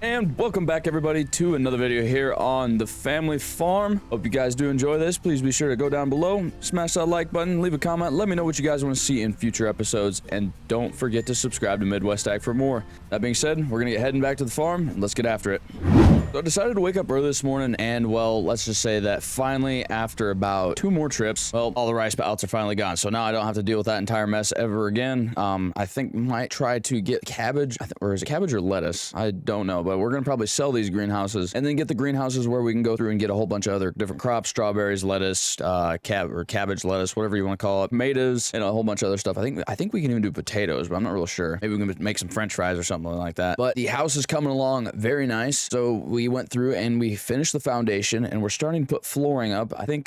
And welcome back everybody to another video here on the family farm. Hope you guys do enjoy this. Please be sure to go down below, smash that like button, leave a comment, let me know what you guys want to see in future episodes, and don't forget to subscribe to Midwest Ag for more. That being said, we're gonna get heading back to the farm and let's get after it. So I decided to wake up early this morning, and well, let's just say that finally, after about 2 more trips, well, all the rice spouts are finally gone. So now I don't have to deal with that entire mess ever again. I think might try to get cabbage, or is it cabbage or lettuce? I don't know, but we're gonna probably sell these greenhouses and then get the greenhouses where we can go through and get a whole bunch of other different crops, strawberries, lettuce, cabbage, lettuce, whatever you want to call it, tomatoes, and a whole bunch of other stuff. I think we can even do potatoes, but I'm not real sure. Maybe we can make some French fries or something like that. But the house is coming along very nice. So we went through and we finished the foundation, and we're starting to put flooring up. I think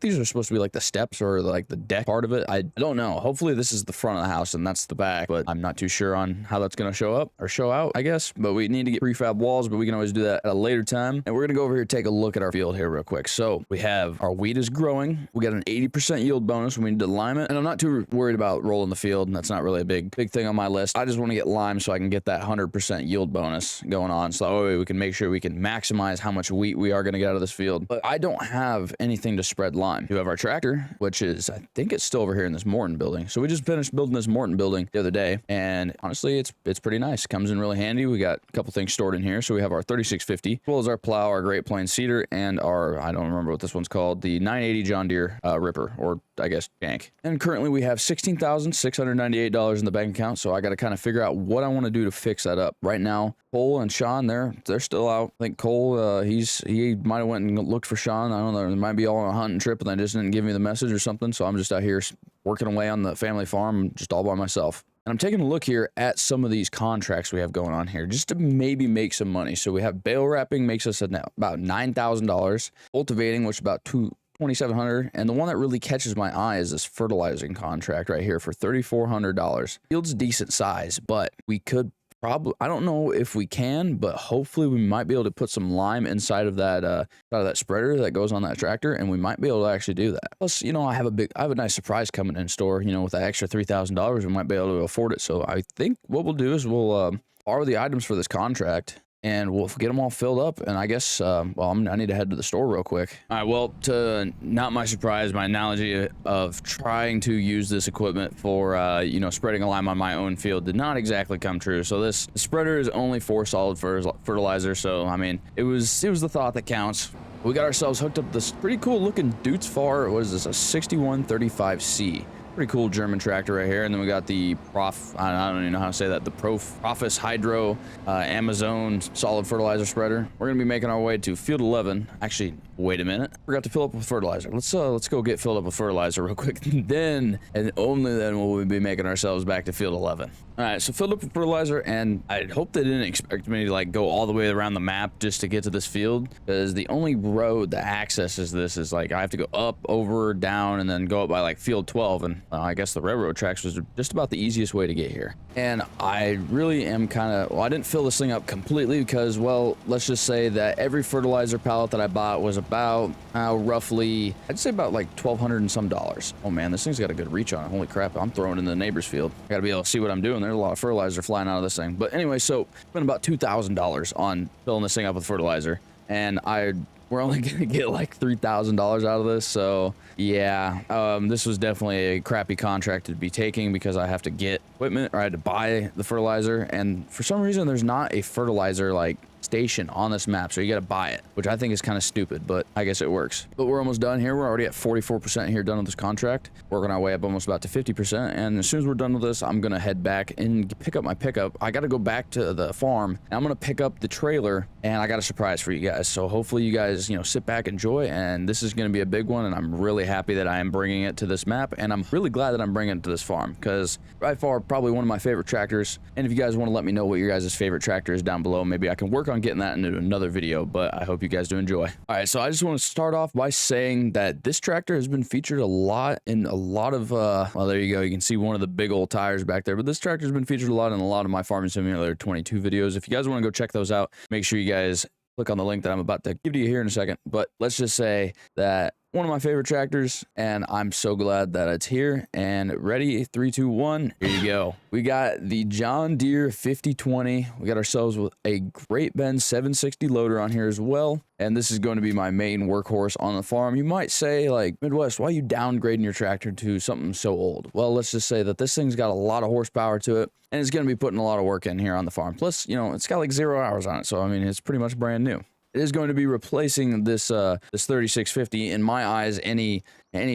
these are supposed to be like the steps or like the deck part of it. I don't know. Hopefully this is the front of the house and that's the back, but I'm not too sure on how that's gonna show up or show out, I guess. But we need to get prefab walls, but we can always do that at a later time. And we're gonna go over here and take a look at our field here real quick. So we have our wheat is growing. We got an 80% yield bonus when we need to lime it, and I'm not too worried about rolling the field, and that's not really a big thing on my list. I just want to get lime so I can get that 100% yield bonus going on, so that way we can make sure we can maximize how much wheat we are going to get out of this field. But I don't have anything to spread lime. We have our tractor, which is, I think it's still over here in this Morton building. So we just finished building this Morton building the other day, and honestly it's pretty nice. Comes in really handy. We got a couple things stored in here. So we have our 3650, as well as our plow, our Great Plains seeder, and our, I don't remember what this one's called, the 980 John Deere Ripper, or I guess jank. And currently we have $16,698 in the bank account, so I got to kind of figure out what I want to do to fix that up. Right now, Cole and Sean, they're still out. I think Cole, he might have went and looked for Sean. I don't know. They might be all on a hunting trip and they just didn't give me the message or something. So I'm just out here working away on the family farm, just all by myself. And I'm taking a look here at some of these contracts we have going on here, just to maybe make some money. So we have bale wrapping, makes us about $9,000. Cultivating, which is about $2,700, and the one that really catches my eye is this fertilizing contract right here for $3,400. Field's decent size, but we could probably, I don't know if we can, but hopefully we might be able to put some lime inside of that spreader that goes on that tractor, and we might be able to actually do that. Plus, you know, I have a nice surprise coming in store. You know, with that extra $3,000, we might be able to afford it. So I think what we'll do is we'll borrow the items for this contract, and we'll get them all filled up. And I guess, well, I need to head to the store real quick. All right, well, to not my surprise, my analogy of trying to use this equipment for, you know, spreading a lime on my own field did not exactly come true. So this spreader is only for solid fertilizer. So, I mean, it was the thought that counts. We got ourselves hooked up this pretty cool looking 𝗙𝗏𝗃. What is this, a 6135C? Pretty cool German tractor right here. And then we got the I don't even know how to say that, the 𝗙𝗏𝗃 Hydro Amazon solid fertilizer spreader. We're gonna be making our way to field 11. Actually, wait a minute, forgot to fill up with fertilizer. Let's go get filled up with fertilizer real quick. Then and only then will we be making ourselves back to field 11. All right, so filled up with fertilizer, and I hope they didn't expect me to like go all the way around the map just to get to this field, because the only road that accesses this is like I have to go up, over, down, and then go up by like field 12, and I guess the railroad tracks was just about the easiest way to get here. And I really am kind of, well, I didn't fill this thing up completely because, well, let's just say that every fertilizer pallet that I bought was about roughly, I'd say about like $1,200 and some dollars. Oh man, this thing's got a good reach on it. Holy crap, I'm throwing it in the neighbor's field. I gotta be able to see what I'm doing. There's a lot of fertilizer flying out of this thing. But anyway, so spent about $2,000 on filling this thing up with fertilizer, and we're only gonna get like $3,000 out of this. So yeah, this was definitely a crappy contract to be taking, because I have to get equipment, or I had to buy the fertilizer, and for some reason there's not a fertilizer like station on this map, so you got to buy it, which I think is kind of stupid, but I guess it works. But we're almost done here. We're already at 44% here done with this contract, working our way up almost about to 50%. And as soon as we're done with this, I'm gonna head back and pick up my pickup. I got to go back to the farm, and I'm gonna pick up the trailer, and I got a surprise for you guys. So hopefully you guys, you know, sit back, enjoy, and this is gonna be a big one, and I'm really happy that I am bringing it to this map, and I'm really glad that I'm bringing it to this farm, because by far probably one of my favorite tractors. And if you guys want to let me know what your guys' favorite tractor is down below, maybe I can work on getting that into another video, but I hope you guys do enjoy. All right, so I just want to start off by saying that this tractor has been featured a lot in a lot of, well, there you go. You can see one of the big old tires back there, but this tractor has been featured a lot in a lot of my Farming Simulator 22 videos. If you guys want to go check those out, make sure you guys click on the link that I'm about to give to you here in a second. But let's just say that one of my favorite tractors, and I'm so glad that it's here. And ready, 3, 2, 1, here you go. We got the John Deere 5020. We got ourselves with a Great Bend 760 loader on here as well. And this is going to be my main workhorse on the farm. You might say, like, Midwest, why are you downgrading your tractor to something so old? Well, let's just say that this thing's got a lot of horsepower to it, and it's going to be putting a lot of work in here on the farm. Plus, you know, it's got like 0 hours on it. So, I mean, it's pretty much brand new. It is going to be replacing this 3650. In my eyes, any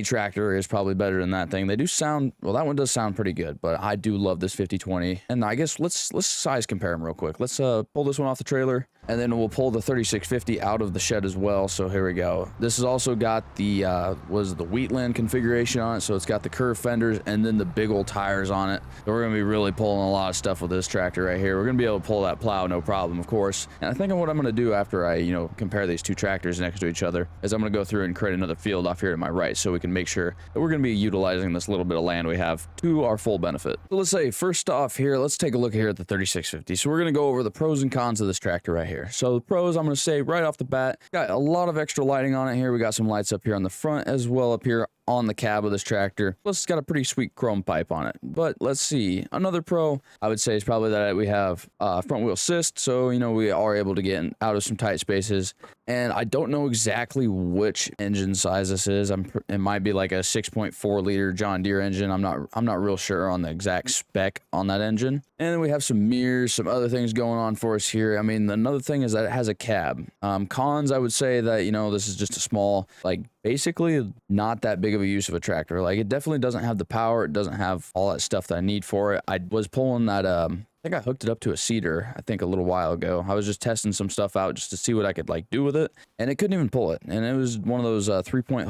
tractor is probably better than that thing. They do sound, well, that one does sound pretty good, but I do love this 5020. And I guess let's size compare them real quick. Let's pull this one off the trailer, and then we'll pull the 3650 out of the shed as well. So here we go. This has also got the the Wheatland configuration on it. So it's got the curved fenders and then the big old tires on it. So we're gonna be really pulling a lot of stuff with this tractor right here. We're gonna be able to pull that plow, no problem, of course. And I think what I'm gonna do after I, you know, compare these two tractors next to each other is I'm gonna go through and create another field off here to my right, so we can make sure that we're gonna be utilizing this little bit of land we have to our full benefit. So let's say first off here, let's take a look here at the 3650. So we're gonna go over the pros and cons of this tractor right here. So the pros, I'm gonna say right off the bat, got a lot of extra lighting on it here. We got some lights up here on the front as well up here on the cab of this tractor. Plus, it's got a pretty sweet chrome pipe on it. But let's see, another pro I would say is probably that we have front wheel assist, so you know we are able to get out of some tight spaces. And I don't know exactly which engine size this is. It might be like a 6.4 liter John Deere engine. I'm not real sure on the exact spec on that engine. And then we have some mirrors, some other things going on for us here. I mean, another thing is that it has a cab. Cons, I would say that, you know, this is just a small, like, basically not that big of a use of a tractor. Like, it definitely doesn't have the power. It doesn't have all that stuff that I need for it. I was pulling that, I think I hooked it up to a seeder, I think a little while ago. I was just testing some stuff out just to see what I could like do with it, and it couldn't even pull it. And it was one of those 3-point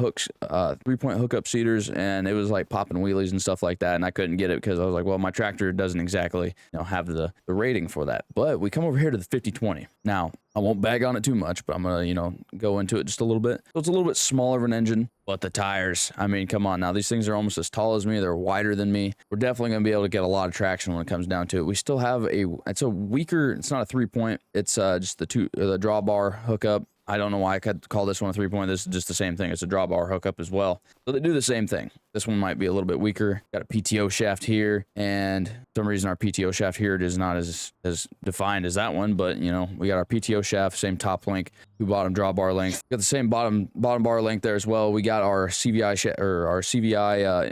hookup seeders, and it was like popping wheelies and stuff like that, and I couldn't get it because I was like, well, my tractor doesn't exactly, you know, have the rating for that. But we come over here to the 5020. Now, I won't bag on it too much, but I'm gonna, you know, go into it just a little bit. So it's a little bit smaller of an engine, but the tires, I mean, come on now, these things are almost as tall as me. They're wider than me. We're definitely gonna be able to get a lot of traction when it comes down to it. We still have it's a weaker, it's not a 3-point, it's just the drawbar hookup. I don't know why I could call this one a 3-point. This is just the same thing. It's a drawbar hookup as well. So they do the same thing. This one might be a little bit weaker. Got a PTO shaft here, and for some reason our PTO shaft here is not as defined as that one, but you know, we got our PTO shaft, same top link, 2 bottom drawbar length. Got the same bottom bar length there as well. We got our CVI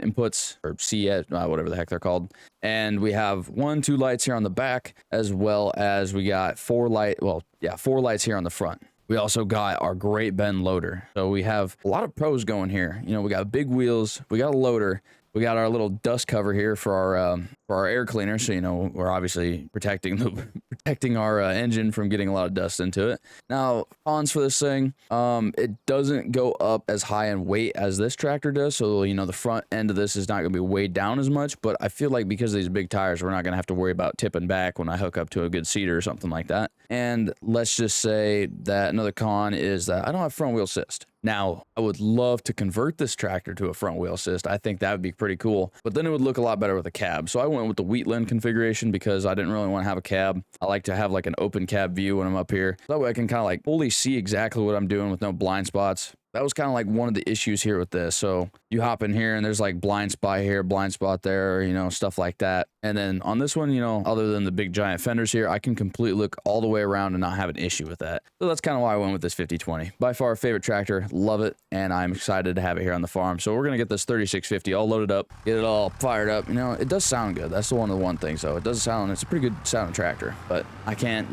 inputs, or whatever the heck they're called. And we have 2 lights here on the back, as well as we got 4 lights here on the front. We also got our Great Bend loader. So we have a lot of pros going here. You know, we got big wheels, we got a loader, we got our little dust cover here for our air cleaner. So, you know, we're obviously protecting our engine from getting a lot of dust into it. Now, cons for this thing, it doesn't go up as high in weight as this tractor does. So, you know, the front end of this is not going to be weighed down as much, but I feel like because of these big tires, we're not going to have to worry about tipping back when I hook up to a good seater or something like that. And let's just say that another con is that I don't have front wheel assist. Now, I would love to convert this tractor to a front wheel assist. I think that would be pretty cool, but then it would look a lot better with a cab. So I went with the Wheatland configuration because I didn't really want to have a cab. I like to have like an open cab view when I'm up here. That way I can kind of like fully see exactly what I'm doing with no blind spots. That was kind of like one of the issues here with this. So you hop in here and there's like blind spot here, blind spot there, you know, stuff like that. And then on this one, you know, other than the big giant fenders here, I can completely look all the way around and not have an issue with that. So that's kind of why I went with this 5020. By far a favorite tractor, love it, and I'm excited to have it here on the farm. So we're gonna get this 3650 all loaded up, get it all fired up. You know, it does sound good. That's the one thing. So it does sound, it's a pretty good sounding tractor, but I can't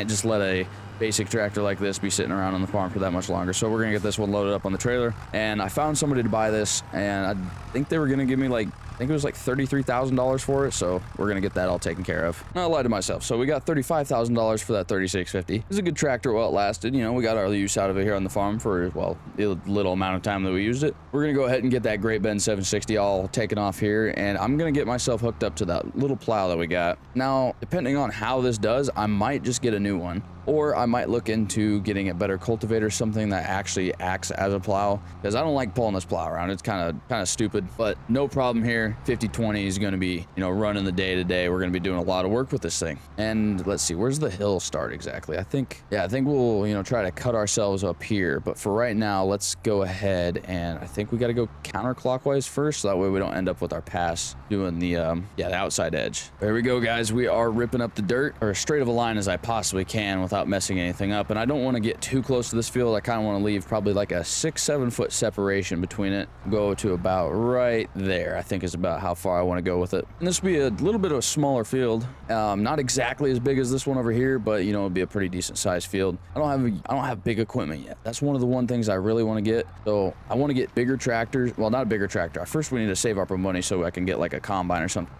just let a basic tractor like this be sitting around on the farm for that much longer. So we're gonna get this one loaded up on the trailer, and I found somebody to buy this, and I think they were gonna give me like, I think it was like $33,000 for it. So we're gonna get that all taken care of. Not lie to myself. So we got $35,000 for that 3650. It's a good tractor while it lasted. You know, we got our use out of it here on the farm for, well, the little amount of time that we used it. We're gonna go ahead and get that Great Bend 760 all taken off here, and I'm gonna get myself hooked up to that little plow that we got. Now, depending on how this does, I might just get a new one. or I might look into getting a better cultivator, something that actually acts as a plow, because I don't like pulling this plow around. It's kind of stupid, but no problem here. 50/20 is going to be, you know, running the day to day. We're going to be doing a lot of work with this thing. And let's see, where's the hill start exactly? I think we'll, you know, try to cut ourselves up here, but for right now, let's go ahead and I think we got to go counterclockwise first, so that way we don't end up with our pass doing the outside edge. There we go, guys. We are ripping up the dirt, or as straight of a line as I possibly can without messing anything up. And I don't want to get too close to this field. I kind of want to leave probably like a 6-7 foot separation between it. Go to about right there, I think is about how far I want to go with it. And this will be a little bit of a smaller field, not exactly as big as this one over here, but you know, it'll be a pretty decent sized field. I don't have big equipment yet. That's one of the things I really want to get. So I want to get bigger tractors. Well, not a bigger tractor. First, we need to save up our money so I can get like a combine or something.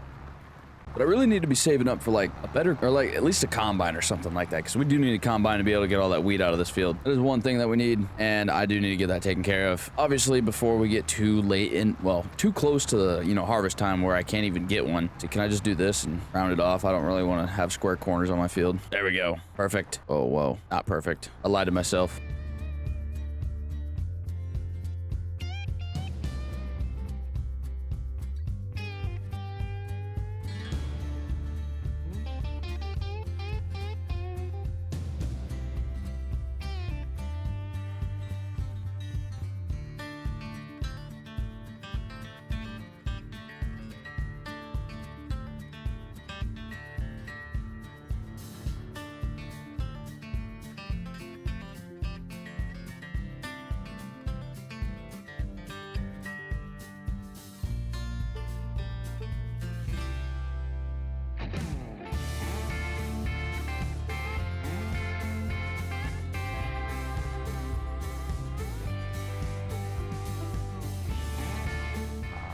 But I really need to be saving up for like a better, or like at least a combine or something like that, because we do need a combine to be able to get all that weed out of this field. That is one thing that we need, and I do need to get that taken care of. Obviously, before we get too late in, well, too close to the, you know, harvest time where I can't even get one. So can I just do this and round it off? I don't really want to have square corners on my field. There we go. Perfect. Oh, whoa. Not perfect. I lied to myself.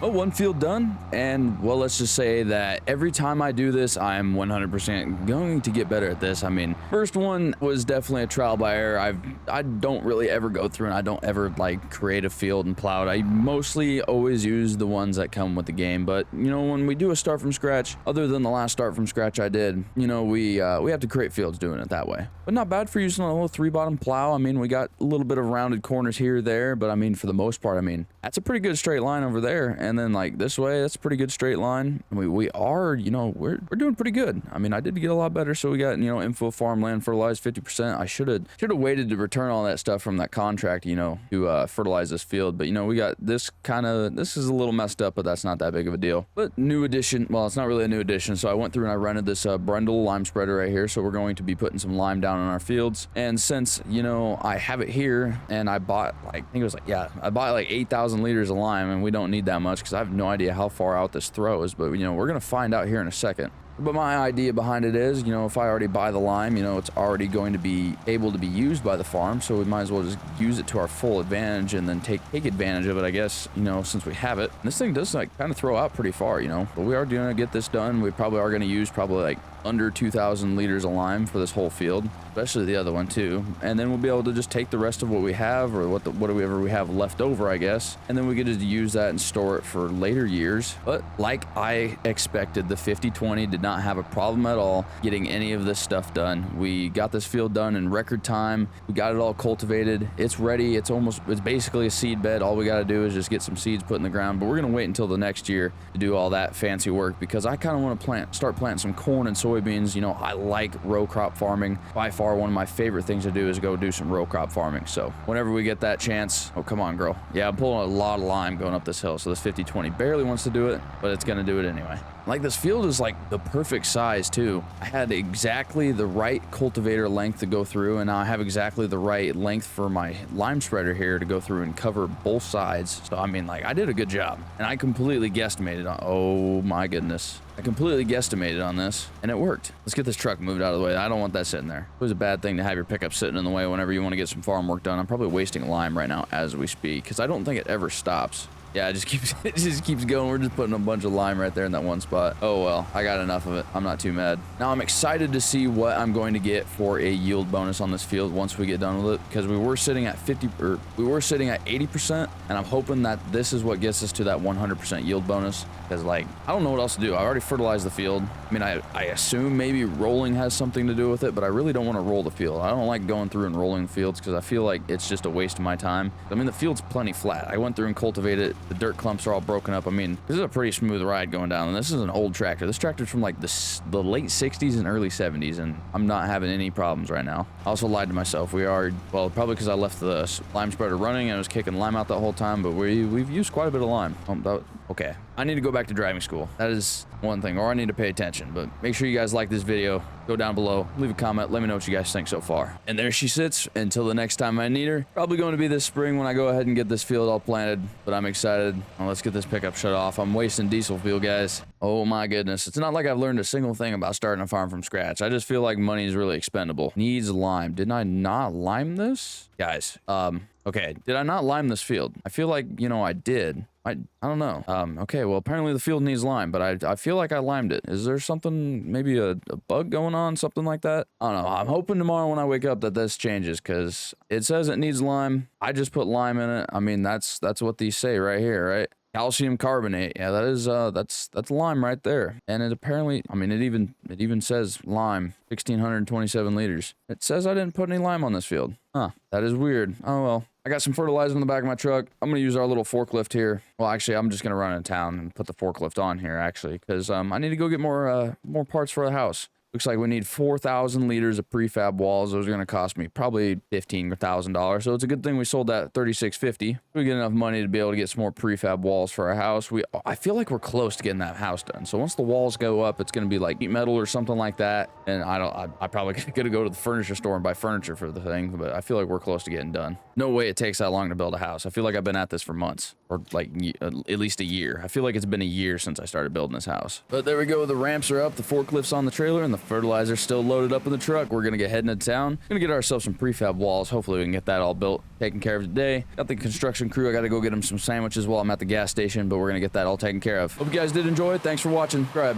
Well, one field done, and well, let's just say that every time I do this, I'm 100% going to get better at this. I mean, first one was definitely a trial by error. I don't really ever go through and I don't ever like create a field and plow it. I mostly always use the ones that come with the game, but you know, when we do a start from scratch, other than the last start from scratch I did, you know, we have to create fields doing it that way. But not bad for using a little 3-bottom plow. I mean, we got a little bit of rounded corners here or there, but I mean, for the most part, I mean, that's a pretty good straight line over there. And then like this way, that's a pretty good straight line. We are, you know, we're doing pretty good. I mean, I did get a lot better. So we got, you know, info farmland fertilized 50%. I should have waited to return all that stuff from that contract, you know, to fertilize this field. But you know, we got this this is a little messed up, but that's not that big of a deal. But new addition, well, it's not really a new addition. So I went through and I rented this Brundle lime spreader right here. So we're going to be putting some lime down in our fields. And since, you know, I have it here and I bought like, I think it was like, yeah, I bought like 8,000 liters of lime, and we don't need that much because I have no idea how far out this throws, but you know, we're gonna find out here in a second. But my idea behind it is, you know, if I already buy the lime, you know, it's already going to be able to be used by the farm, so we might as well just use it to our full advantage and then take advantage of it, I guess, you know, since we have it. And this thing does like kind of throw out pretty far, you know, but we are gonna get this done. We probably are gonna use like under 2,000 liters of lime for this whole field, especially the other one too. And then we'll be able to just take the rest of what we have, or whatever we have left over, I guess, and then we get to use that and store it for later years. But like I expected, the 50/20 did not have a problem at all getting any of this stuff done. We got this field done in record time. We got it all cultivated. It's ready. It's basically a seed bed. All we got to do is just get some seeds put in the ground, but we're going to wait until the next year to do all that fancy work, because I kind of want to start planting some corn and soybeans. You know, I like row crop farming. By far, one of my favorite things to do is go do some row crop farming. So whenever we get that chance, oh, come on, girl. Yeah, I'm pulling a lot of lime going up this hill. So this 50/20 barely wants to do it, but it's going to do it anyway. Like, this field is like the perfect size too. I had exactly the right cultivator length to go through, and now I have exactly the right length for my lime spreader here to go through and cover both sides. So I mean, like, I did a good job, and I completely guesstimated on, oh my goodness. I completely guesstimated on this, and it worked. Let's get this truck moved out of the way. I don't want that sitting there. It was a bad thing to have your pickup sitting in the way whenever you want to get some farm work done. I'm probably wasting lime right now as we speak, because I don't think it ever stops. Yeah, it just keeps it just keeps going. We're just putting a bunch of lime right there in that one spot. Oh well, I got enough of it. I'm not too mad. Now I'm excited to see what I'm going to get for a yield bonus on this field once we get done with it, because we were sitting at 80%, and I'm hoping that this is what gets us to that 100% yield bonus. Because like, I don't know what else to do. I already fertilized the field. I mean, I assume maybe rolling has something to do with it, but I really don't want to roll the field. I don't like going through and rolling the fields because I feel like it's just a waste of my time. I mean, the field's plenty flat. I went through and cultivated it. The dirt clumps are all broken up. I mean, this is a pretty smooth ride going down, and this is an old tractor. This tractor's from like the late 60s and early 70s, and I'm not having any problems right now. I also lied to myself. We are, well, probably because I left the lime spreader running and I was kicking lime out that whole time, but we've used quite a bit of lime. Okay, I need to go back to driving school. That is one thing, or I need to pay attention. But make sure you guys like this video. Go down below, leave a comment, let me know what you guys think so far. And there she sits until the next time I need her. Probably going to be this spring when I go ahead and get this field all planted, but I'm excited. Well, let's get this pickup shut off. I'm wasting diesel fuel, guys. Oh my goodness. It's not like I've learned a single thing about starting a farm from scratch. I just feel like money is really expendable. Needs lime. Didn't I not lime this? Guys, okay, did I not lime this field? I feel like, you know, I did. I don't know. Okay, well, apparently the field needs lime, but I feel like I limed it. Is there something, maybe a bug going on, something like that? I don't know. I'm hoping tomorrow when I wake up that this changes, because it says it needs lime. I just put lime in it. I mean, that's what these say right here, right? Calcium carbonate. Yeah, that is that's lime right there. And it apparently, I mean, it even says lime, 1627 liters. It says I didn't put any lime on this field. Huh, that is weird. Oh well. I got some fertilizer in the back of my truck. I'm gonna use our little forklift here. Well, actually, I'm just gonna run in town and put the forklift on here, actually, because I need to go get more parts for the house. Looks like we need 4,000 liters of prefab walls. Those are going to cost me probably $15,000. So it's a good thing we sold that $3,650. We get enough money to be able to get some more prefab walls for our house. I feel like we're close to getting that house done. So once the walls go up, it's going to be like sheet metal or something like that. And I probably gotta go to the furniture store and buy furniture for the thing, but I feel like we're close to getting done. No way it takes that long to build a house. I feel like I've been at this for months, or like at least a year. I feel like it's been a year since I started building this house. But there we go. The ramps are up, the forklift's on the trailer, and the fertilizer's still loaded up in the truck. We're gonna get heading into town. Gonna get ourselves some prefab walls. Hopefully we can get that all built, taken care of today. Got the construction crew. I gotta go get them some sandwiches while I'm at the gas station, but we're gonna get that all taken care of. Hope you guys did enjoy it. Thanks for watching. Subscribe.